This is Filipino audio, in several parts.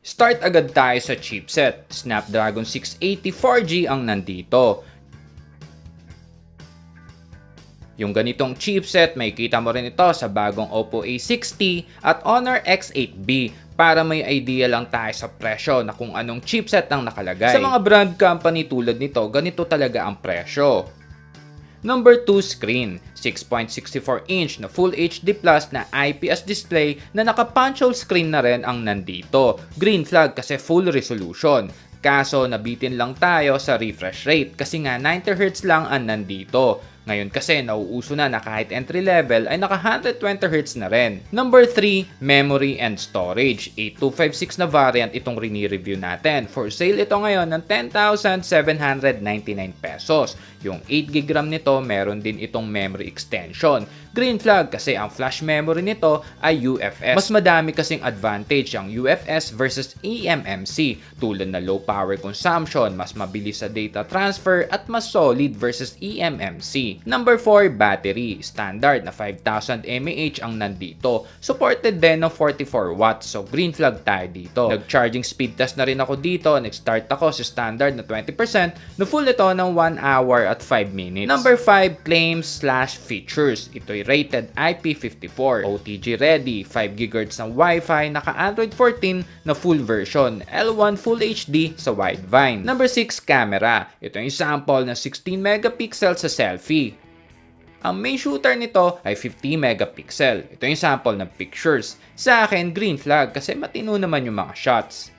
Start agad tayo sa chipset. Snapdragon 680 4G ang nandito. Yung ganitong chipset, may kita mo rin ito sa bagong Oppo A60 at Honor X8B para may idea lang tayo sa presyo na kung anong chipset ang nakalagay. Sa mga brand company tulad nito, ganito talaga ang presyo. Number 2 screen, 6.64-inch na Full HD Plus na IPS display na naka-punch hole screen na rin ang nandito. Green flag kasi full resolution. Kaso nabitin lang tayo sa refresh rate kasi nga 90Hz lang ang nandito. Ngayon kasi nauuso na kahit entry level ay naka 120Hz na rin. Number 3, memory and storage. 8256 na variant itong rini-review natin. For sale ito ngayon ng 10,799 pesos. Yung 8GB RAM nito, meron din itong memory extension. Green flag kasi ang flash memory nito ay UFS. Mas madami kasing advantage ang UFS versus eMMC tulad na low power consumption, mas mabilis sa data transfer at mas solid versus eMMC. Number 4, battery. Standard na 5,000 mAh ang nandito. Supported din ng 44 watts. So green flag tayo dito. Nag-charging speed test na rin ako dito. Nag-start ako sa standard na 20%. No full ito ng 1 hour at 5 minutes. Number 5, claims/features. Ito'y rated IP54. OTG ready. 5 GHz ng Wi-Fi. Naka Android 14 na full version. L1 Full HD sa Widevine. Number 6, camera. Ito yung sample ng 16 megapixel sa selfie. Ang main shooter nito ay 50 megapixel. Ito yung sample ng pictures. Sa akin, green flag kasi matino naman yung mga shots.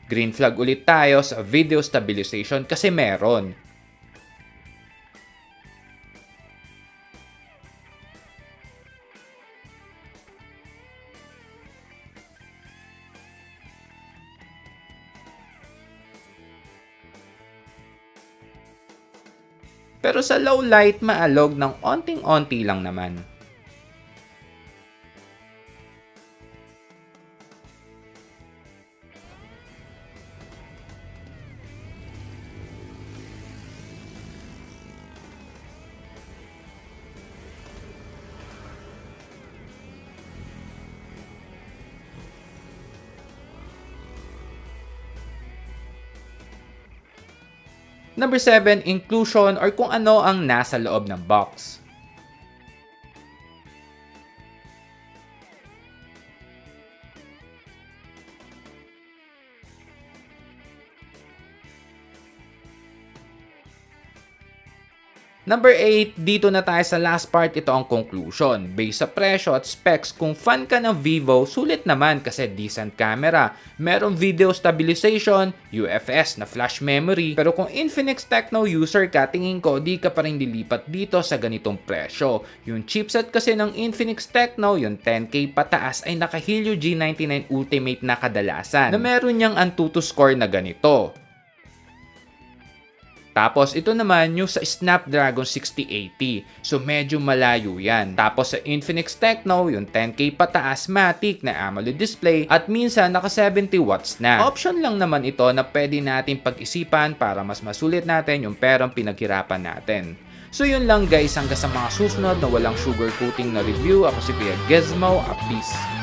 Green flag ulit tayo sa video stabilization kasi meron. Pero sa low light, maalog ng onting-onti lang naman. Number 7, inclusion or kung ano ang nasa loob ng box. Number 8, dito na tayo sa last part, ito ang conclusion. Based sa presyo at specs, kung fan ka ng Vivo, sulit naman kasi decent camera. Merong video stabilization, UFS na flash memory. Pero kung Infinix Tecno user ka, tingin ko di ka pa rin lilipat dito sa ganitong presyo. Yung chipset kasi ng Infinix Tecno, yung 10K pataas ay naka Helio G99 Ultimate na kadalasan na meron niyang Antutu score na ganito. Tapos ito naman yung sa Snapdragon 6080. So medyo malayo yan. Tapos sa Infinix Tecno, yung 10K pataas matic na AMOLED display at minsan naka 70 watts na. Option lang naman ito na pwede natin pag-isipan para mas masulit natin yung perang pinaghirapan natin. So yun lang guys, hanggang sa mga susunod na walang sugar coating na review. Ako si Kuya Gizmo. Peace.